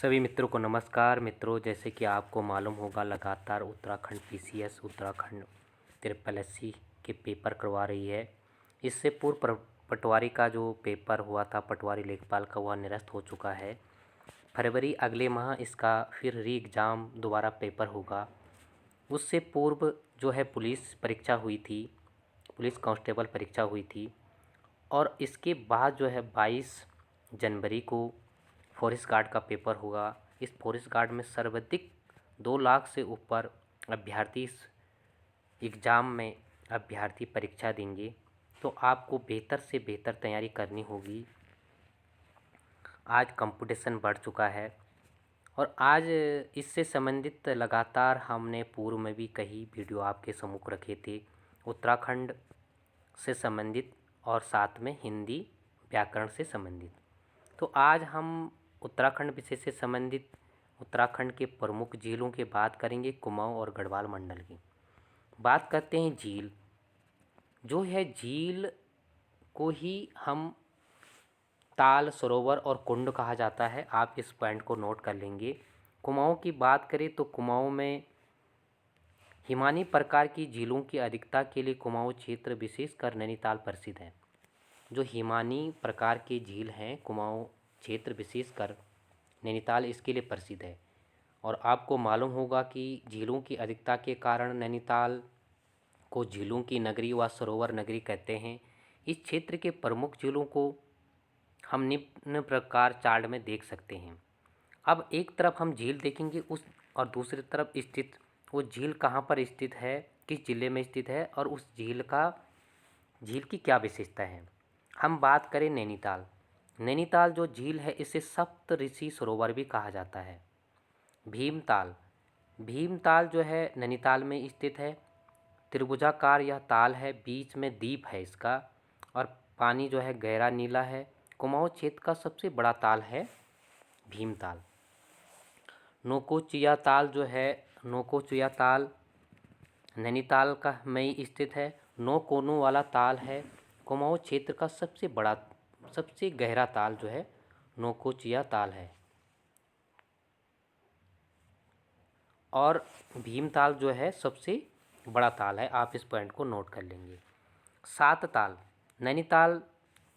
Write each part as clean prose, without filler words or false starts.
सभी मित्रों को नमस्कार। मित्रों, जैसे कि आपको मालूम होगा, लगातार Uttarakhand PCS Uttarakhand triple SC के पेपर करवा रही है। इससे पूर्व पटवारी का जो पेपर हुआ था, पटवारी लेखपाल का, वह निरस्त हो चुका है। फरवरी अगले माह इसका फिर री एग्ज़ाम दोबारा पेपर होगा। उससे पूर्व जो है पुलिस परीक्षा हुई थी, पुलिस कांस्टेबल परीक्षा हुई थी। और इसके बाद जो है 22 जनवरी को फॉरेस्ट गार्ड का पेपर होगा। इस फॉरेस्ट गार्ड में सर्वाधिक 2 लाख से ऊपर अभ्यर्थी इस एग्ज़ाम में अभ्यर्थी परीक्षा देंगे। तो आपको बेहतर से बेहतर तैयारी करनी होगी। आज कंपटीशन बढ़ चुका है और आज इससे संबंधित लगातार हमने पूर्व में भी कई वीडियो आपके सम्मुख रखे थे, उत्तराखंड से संबंधित और साथ में हिंदी व्याकरण से संबंधित। तो आज हम उत्तराखंड विषय से संबंधित उत्तराखंड के प्रमुख झीलों की बात करेंगे। कुमाऊं और गढ़वाल मंडल की बात करते हैं। झील जो है, झील को ही हम ताल, सरोवर और कुंड कहा जाता है। आप इस पॉइंट को नोट कर लेंगे। कुमाऊं की बात करें तो कुमाऊं में हिमानी प्रकार की झीलों की अधिकता के लिए कुमाऊं क्षेत्र विशेषकर नैनीताल प्रसिद्ध है। जो हिमानी प्रकार के झील हैं, कुमाऊं क्षेत्र विशेषकर नैनीताल इसके लिए प्रसिद्ध है। और आपको मालूम होगा कि झीलों की अधिकता के कारण नैनीताल को झीलों की नगरी व सरोवर नगरी कहते हैं। इस क्षेत्र के प्रमुख झीलों को हम निम्न प्रकार चार्ट में देख सकते हैं। अब एक तरफ हम झील देखेंगे उस और दूसरी तरफ स्थित वो झील कहाँ पर स्थित है, किस जिले में स्थित है और उस झील की क्या विशेषता है। हम बात करें नैनीताल। नैनीताल जो झील है, इसे सप्त ऋषि सरोवर भी कहा जाता है। भीमताल, भीमताल जो है नैनीताल में स्थित है। त्रिभुजाकार यह ताल है, बीच में द्वीप है इसका और पानी जो है गहरा नीला है। कुमाऊं क्षेत्र का सबसे बड़ा ताल है भीमताल। नोकोचिया ताल जो है, नोकोचिया ताल नैनीताल का में स्थित है। 9 कोनों वाला ताल है। कुमाऊं क्षेत्र का सबसे गहरा ताल जो है नोकोचिया ताल है। और भीमताल जो है सबसे बड़ा ताल है। आप इस पॉइंट को नोट कर लेंगे। 7 ताल नैनीताल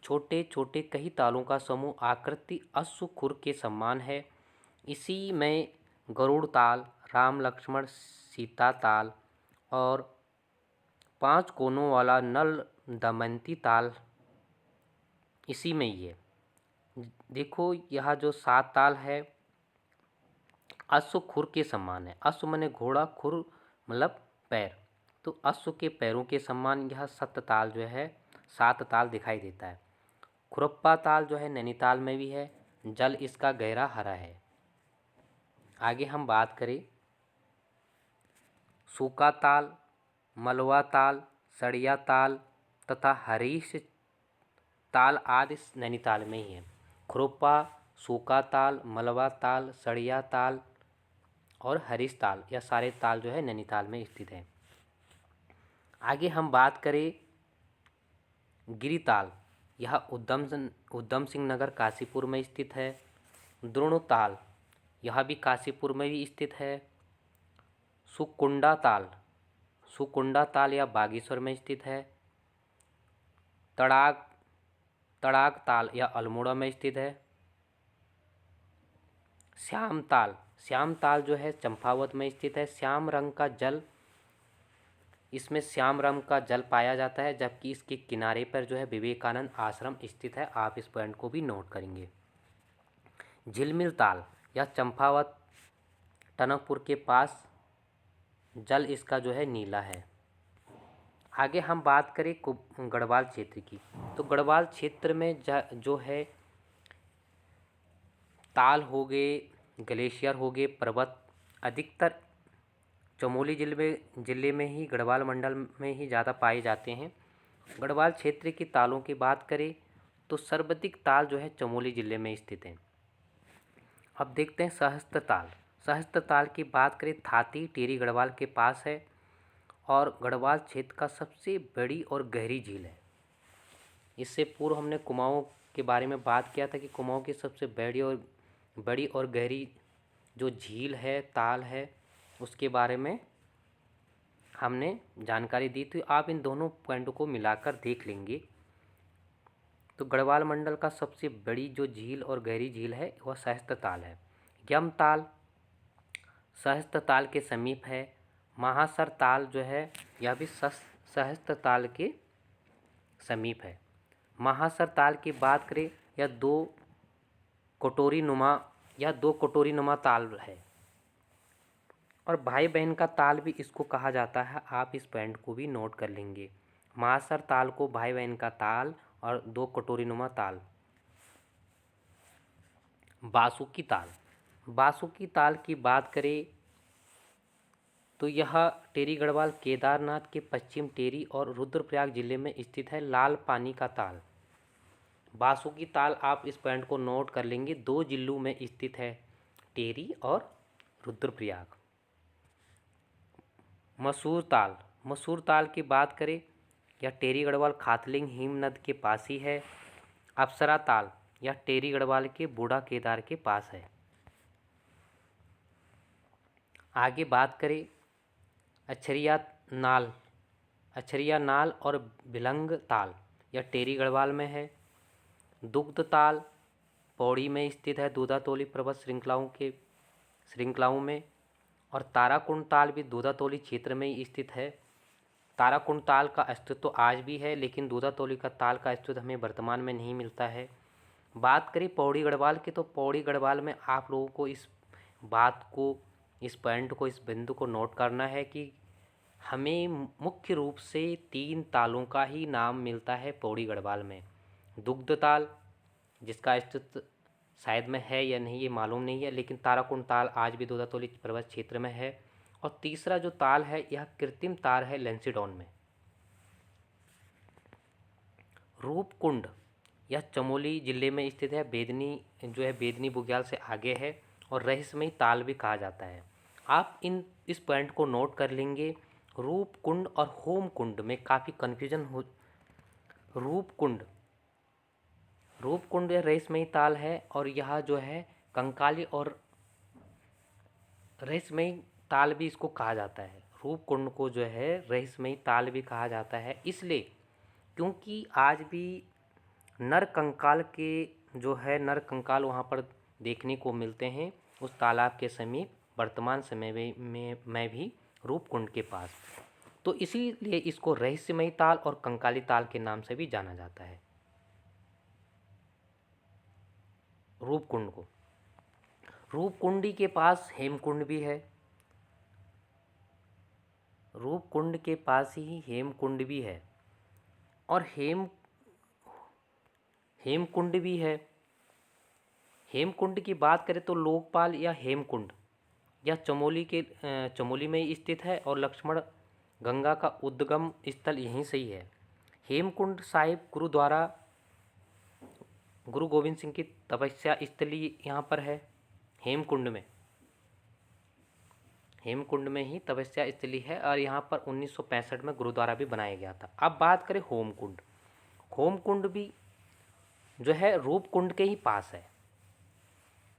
छोटे छोटे कई तालों का समूह आकृति अश्व खुर के समान है। इसी में गरुड़ ताल, राम लक्ष्मण सीता ताल और 5 कोनों वाला नल दमयंती ताल इसी में ही है। देखो, यह जो 7 ताल है अश्व खुर के समान है। अश्व माने घोड़ा, खुर मतलब पैर। तो अश्व के पैरों के समान यह 7 ताल जो है, 7 ताल दिखाई देता है। खुरप्पा ताल जो है नैनीताल में भी है। जल इसका गहरा हरा है। आगे हम बात करें सूका ताल, मलवा ताल, सड़िया ताल तथा हरीश ताल आदि नैनीताल में ही है। खुरप्पा, सूका ताल, मलवा ताल, सड़िया ताल और हरीश ताल, यह सारे ताल जो है नैनीताल में स्थित है। आगे हम बात करें गिरिताल, यह उधम सिंह नगर काशीपुर में स्थित है। द्रोणताल, यह भी काशीपुर में ही स्थित है। सुकुंडा ताल, सुकुंडा ताल यह बागेश्वर में स्थित है। तड़ाग ताल यह अल्मोड़ा में स्थित है। श्यामताल, श्यामताल जो है चंपावत में स्थित है। श्याम रंग का जल, इसमें श्याम रंग का जल पाया जाता है, जबकि इसके किनारे पर जो है विवेकानंद आश्रम स्थित है। आप इस पॉइंट को भी नोट करेंगे। झिलमिल ताल, यह चंपावत टनकपुर के पास, जल इसका जो है नीला है। आगे हम बात करें गढ़वाल क्षेत्र की, तो गढ़वाल क्षेत्र में जो है ताल हो गए, ग्लेशियर हो गए, पर्वत अधिकतर चमोली जिले में ही, गढ़वाल मंडल में ही ज़्यादा पाए जाते हैं। गढ़वाल क्षेत्र की तालों की बात करें तो सर्वाधिक ताल जो है चमोली जिले में स्थित है। अब देखते हैं सहस्त्र ताल। सहस्त्र ताल की बात करें, थाती टिहरी गढ़वाल के पास है और गढ़वाल क्षेत्र का सबसे बड़ी और गहरी झील है। इससे पूर्व हमने कुमाऊं के बारे में बात किया था कि कुमाऊं की सबसे बड़ी और बड़ी और गहरी जो झील है, ताल है, उसके बारे में हमने जानकारी दी। तो आप इन दोनों पॉइंटों को मिलाकर देख लेंगे। तो गढ़वाल मंडल का सबसे बड़ी जो झील और गहरी झील है वह सहस्त्र ताल है। यम ताल सहस्त्र ताल के समीप है। महासर ताल जो है यह भी सहस्त्र ताल के समीप है। महासर ताल की बात करें यह दो कटोरी नुमा ताल है। और भाई बहन का ताल भी इसको कहा जाता है। आप इस पॉइंट को भी नोट कर लेंगे। महासर ताल को भाई बहन का ताल और दो कटोरी नुमा ताल। बासुकी ताल, बासुकी ताल की बात करें तो यह टेरी गढ़वाल केदारनाथ के पश्चिम टेरी और रुद्रप्रयाग जिले में स्थित है। लाल पानी का ताल, बासुकी ताल आप इस पॉइंट को नोट कर लेंगे। दो जिलों में स्थित है, टेरी और रुद्रप्रयाग। मसूर ताल, मसूर ताल की बात करें यह टेरी गढ़वाल खातलिंग हिमनद के पास ही है। अप्सरा ताल यह टेरी गढ़वाल के बूढ़ा केदार के पास है। आगे बात करें अछरिया नाल और भिलंग ताल, यह टेरी गढ़वाल में है। दुग्ध ताल पौड़ी में स्थित है, दूधातोली पर्वत श्रृंखलाओं में। और ताराकुंड ताल भी दूधातोली क्षेत्र में ही स्थित है। ताराकुंड ताल का अस्तित्व तो आज भी है, लेकिन दूधातोली का ताल का अस्तित्व हमें वर्तमान में नहीं मिलता है। बात करें पौड़ी गढ़वाल की, तो पौड़ी गढ़वाल में आप लोगों को इस बात को, इस पॉइंट को, इस बिंदु को नोट करना है कि हमें मुख्य रूप से 3 तालों का ही नाम मिलता है पौड़ी गढ़वाल में। दुग्ध ताल, जिसका अस्तित्व शायद में है या नहीं ये मालूम नहीं है, लेकिन ताराकुंड ताल आज भी दूधातोली पर्वत क्षेत्र में है। और तीसरा जो ताल है यह कृत्रिम ताल है लेंसिडॉन में। रूपकुंड यह चमोली जिले में स्थित है। बेदनी बुग्याल से आगे है और रहस्यमयी ताल भी कहा जाता है। आप इस पॉइंट को नोट कर लेंगे। रूपकुंड और होमकुंड में काफ़ी कन्फ्यूजन हो। रूपकुंड यह रहस्यमयी ताल है और यह जो है कंकाली और रहस्यमयी ताल भी इसको कहा जाता है। रूपकुंड को जो है रहस्यमयी ताल भी कहा जाता है, इसलिए क्योंकि आज भी नर कंकाल वहाँ पर देखने को मिलते हैं उस तालाब के समीप, वर्तमान समय में भी रूपकुंड के पास। तो इसीलिए इसको रहस्यमयी ताल और कंकाली ताल के नाम से भी जाना जाता है। रूपकुंड को, रूपकुंडी के पास हेमकुंड भी है। रूपकुंड के पास ही हेमकुंड भी है और हेमकुंड भी है। हेमकुंड की बात करें तो लोकपाल या हेमकुंड यह चमोली में स्थित है और लक्ष्मण गंगा का उद्गम स्थल यहीं से ही है। हेमकुंड साहिब गुरुद्वारा गुरु गोविंद सिंह की तपस्या स्थली यहाँ पर है। हेमकुंड में ही तपस्या स्थली है और यहाँ पर 1965 में गुरुद्वारा भी बनाया गया था। अब बात करें होमकुंड, होमकुंड भी जो है रूपकुंड के ही पास है।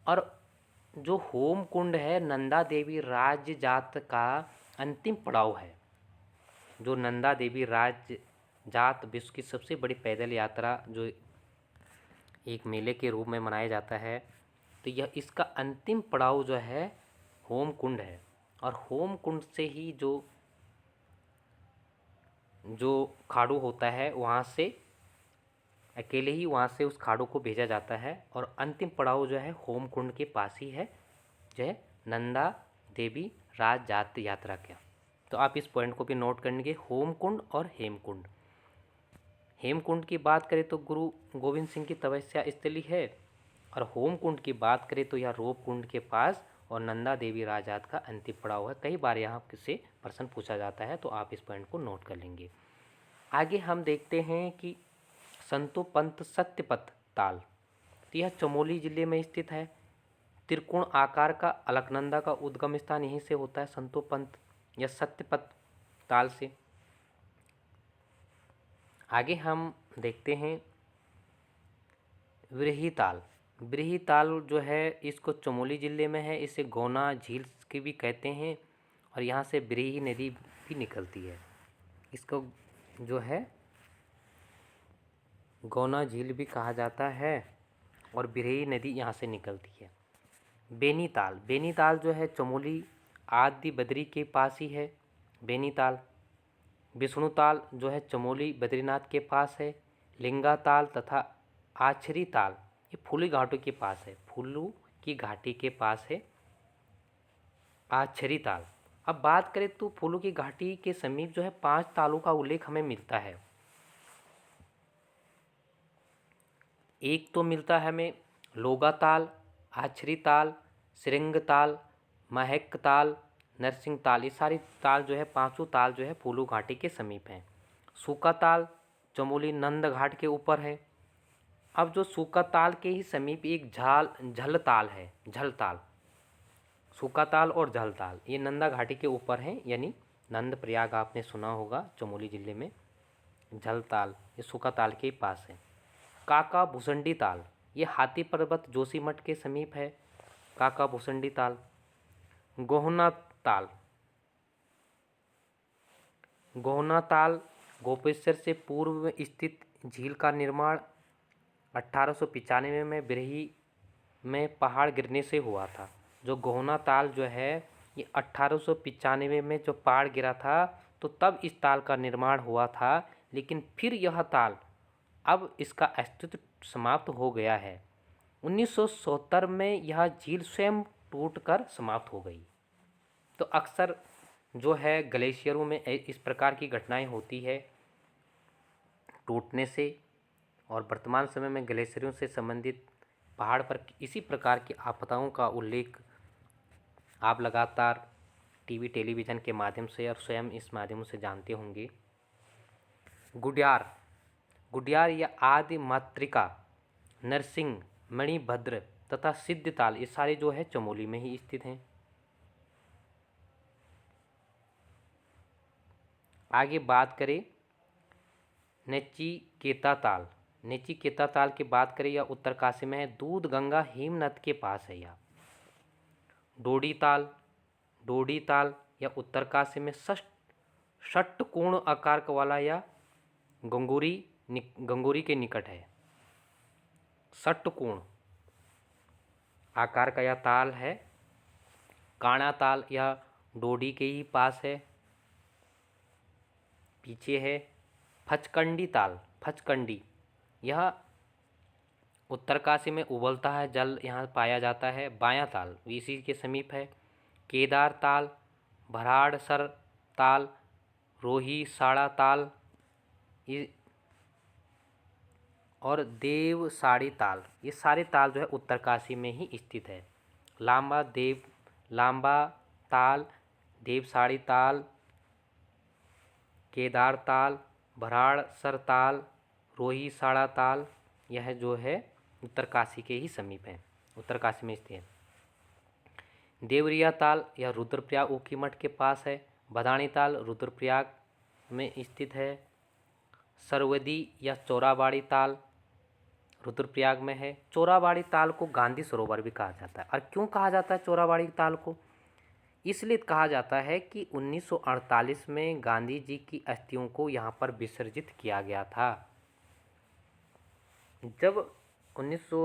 और जो होमकुंड है नंदा देवी राज्य जात का अंतिम पड़ाव है। जो नंदा देवी राज्य जात विश्व की सबसे बड़ी पैदल यात्रा जो एक मेले के रूप में मनाया जाता है, तो यह इसका अंतिम पड़ाव जो है होमकुंड है। और होमकुंड से ही जो खाड़ू होता है वहाँ से अकेले ही वहाँ से उस खाड़ू को भेजा जाता है और अंतिम पड़ाव जो है होमकुंड के पास ही है, जो है नंदा देवी राज जात यात्रा का। तो आप इस पॉइंट को भी नोट करेंगे, होमकुंड और हेमकुंड। हेमकुंड की बात करें तो गुरु गोविंद सिंह की तपस्या स्थली है और होमकुंड की बात करें तो यह रूपकुंड के पास और नंदा देवी राजात का अंतिम पड़ाव है। कई बार यहाँ से प्रश्न पूछा जाता है, तो आप इस पॉइंट को नोट कर लेंगे। आगे हम देखते हैं कि संतोपंत सत्यपथ ताल, तो यह चमोली जिले में स्थित है। त्रिकोण आकार का अलकनंदा का उद्गम स्थान यहीं से होता है, संतोपंत या सत्यपथ ताल से। आगे हम देखते हैं विरही ताल। बिरही ताल जो है इसको चमोली ज़िले में है। इसे गौना झील की भी कहते हैं और यहाँ से बिरही नदी भी निकलती है। इसको जो है गौना झील भी कहा जाता है और बिरही नदी यहाँ से निकलती है। बेनीताल, बेनीताल जो है चमोली आदि बद्री के पास ही है बेनीताल। विष्णुताल जो है चमोली बद्रीनाथ के पास है। लिंगाताल तथा आछरी ताल ये फूली घाटी के पास है, फूलू की घाटी के पास है आछरी ताल। अब बात करें तो फूलू की घाटी के समीप जो है 5 तालों का उल्लेख हमें मिलता है। एक तो मिलता है हमें लोगा ताल, आछरी ताल, सिरंग ताल, महक ताल, नरसिंह ताल। ये सारी ताल जो है, पांचों ताल जो है फूलू घाटी के समीप हैं। सूका ताल चमोली नंद घाट के ऊपर है। अब जो सूका ताल के ही समीप एक झल ताल है, झल ताल। सूका ताल और झल ताल ये नंदा घाटी के ऊपर हैं, यानी नंद प्रयाग आपने सुना होगा चमोली जिले में। झल ताल ये सूका ताल के पास है। काका भुसंडी ताल ये हाथी पर्वत जोशीमठ के समीप है, काका भुसंडी ताल। गोहना ताल, गोहना ताल गोपेश्वर से पूर्व में स्थित झील का निर्माण 1895 में बिरही में पहाड़ गिरने से हुआ था। जो गोहना ताल जो है ये 1895 में जो पहाड़ गिरा था तो तब इस ताल का निर्माण हुआ था, लेकिन फिर यह ताल अब इसका अस्तित्व समाप्त हो गया है। 1970 में यह झील स्वयं टूटकर समाप्त हो गई। तो अक्सर जो है ग्लेशियरों में इस प्रकार की घटनाएं होती है टूटने से, और वर्तमान समय में ग्लेशियरों से संबंधित पहाड़ पर इसी प्रकार की आपदाओं का उल्लेख आप लगातार टीवी टेलीविज़न के माध्यम से और स्वयं इस माध्यम से जानते होंगे। गुडियार, गुडियार या आदि मातृका, नरसिंह, मणिभद्र तथा सिद्धताल ये सारे जो है चमोली में ही स्थित हैं। आगे बात करें नचिकेता ताल, नचिकेता ताल की बात करें या उत्तरकाशी में है, दूध गंगा हेमनद के पास है यह। डोडी ताल, डोडी ताल या उत्तरकाशी में षटकोण आकार का वाला या गंगोरी के निकट है। षटकोण आकार का यह ताल है। काणा ताल यह डोडी के ही पास है, पीछे है। फचकंडी ताल, फचकंडी यह उत्तरकाशी में उबलता है जल यहाँ पाया जाता है। बायां ताल इसी के समीप है। केदार ताल, भराड़सर ताल, रोही साड़ा ताल और देवसाड़ी ताल ये सारे ताल जो है उत्तरकाशी में ही स्थित है। लांबा ताल, देवसाड़ी ताल, केदार ताल, भराड़सर ताल, रोही साड़ा ताल यह जो है उत्तरकाशी के ही समीप है, उत्तरकाशी में स्थित है। देवरिया ताल यह रुद्रप्रयाग ऊखीमठ के पास है। बदाणी ताल रुद्रप्रयाग में स्थित है। सरवदी या चौराबाड़ी ताल रुद्रप्रयाग में है। चौराबाड़ी ताल को गांधी सरोवर भी कहा जाता है। और क्यों कहा जाता है चौराबाड़ी ताल को? इसलिए कहा जाता है कि 1948 में गांधी जी की अस्थियों को यहाँ पर विसर्जित किया गया था। जब 1900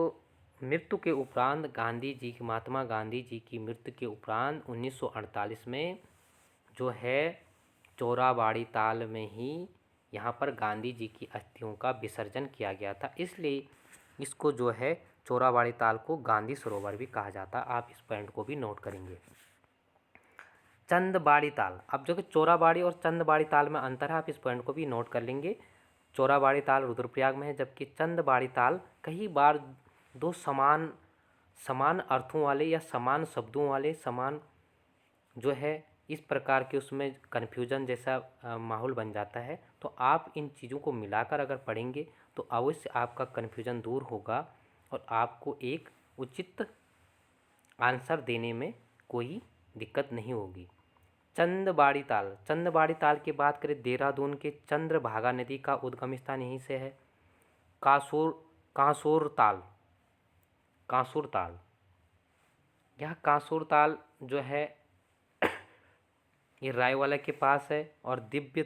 मृत्यु के उपरांत गांधी जी की, महात्मा गांधी जी की मृत्यु के उपरांत 1948 में जो है चौराबाड़ी ताल में ही यहाँ पर गांधी जी की अस्थियों का विसर्जन किया गया था। इसलिए इसको जो है चौराबाड़ी ताल को गांधी सरोवर भी कहा जाता है। आप इस पॉइंट को भी नोट करेंगे। चंदबाड़ी ताल, अब जो कि चौराबाड़ी और चंदबाड़ी ताल में अंतर है, आप इस पॉइंट को भी नोट कर लेंगे। चौराबाड़ी ताल रुद्रप्रयाग में है, जबकि चंदबाड़ी ताल कई बार दो समान अर्थों वाले या समान शब्दों वाले समान जो है इस प्रकार के उसमें कन्फ्यूजन जैसा माहौल बन जाता है। तो आप इन चीज़ों को मिलाकर अगर पढ़ेंगे तो अवश्य आपका कन्फ्यूजन दूर होगा और आपको एक उचित आंसर देने में कोई दिक्कत नहीं होगी। चंदबाड़ी ताल, चंदबाड़ी ताल की बात करें देहरादून के चंद्रभागा नदी का उद्गम स्थान यहीं से है। कांसोर ताल, कांसुर ताल। यह कांसुर ताल जो है ये रायवाला के पास है और दिव्य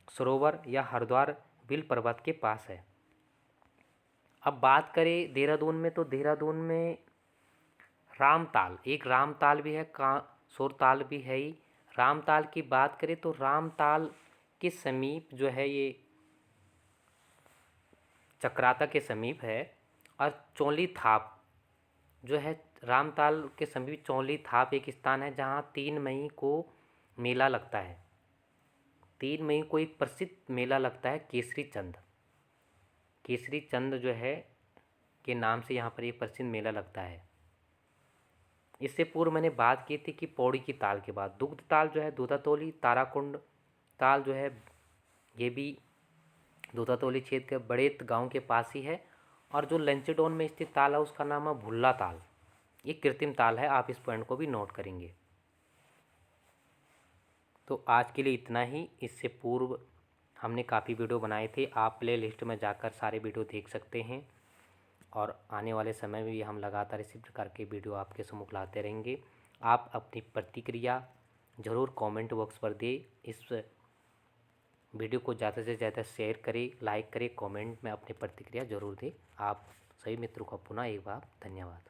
सरोवर या हरिद्वार बिल पर्वत के पास है। अब बात करें देहरादून में, तो देहरादून में रामताल, एक रामताल भी है, कांसुर ताल भी है ही। रामताल की बात करें तो रामताल के समीप जो है ये चक्राता के समीप है। और चौली थाप जो है रामताल के समीप चौली थाप एक स्थान है जहाँ 3 मई को मेला लगता है। 3 मई को एक प्रसिद्ध मेला लगता है केसरी चंद। केसरी चंद जो है के नाम से यहाँ पर एक प्रसिद्ध मेला लगता है। इससे पूर्व मैंने बात की थी कि पौड़ी की ताल के बाद दुग्ध ताल जो है दूधातोली, ताराकुंड ताल जो है ये भी दूधातोली क्षेत्र के बड़ेत गांव के पास ही है। और जो लंचेडोन में स्थित ताल है उसका नाम है भुल्ला ताल। ये कृत्रिम ताल है, आप इस पॉइंट को भी नोट करेंगे। तो आज के लिए इतना ही। इससे पूर्व हमने काफ़ी वीडियो बनाए थे, आप प्ले लिस्ट में जाकर सारे वीडियो देख सकते हैं। और आने वाले समय में भी हम लगातार इसी प्रकार के वीडियो आपके सम्मुख लाते रहेंगे। आप अपनी प्रतिक्रिया ज़रूर कमेंट बॉक्स पर दें। इस वीडियो को ज़्यादा से ज़्यादा शेयर करें, लाइक करें, कमेंट में अपनी प्रतिक्रिया ज़रूर दें। आप सभी मित्रों का पुनः एक बार धन्यवाद।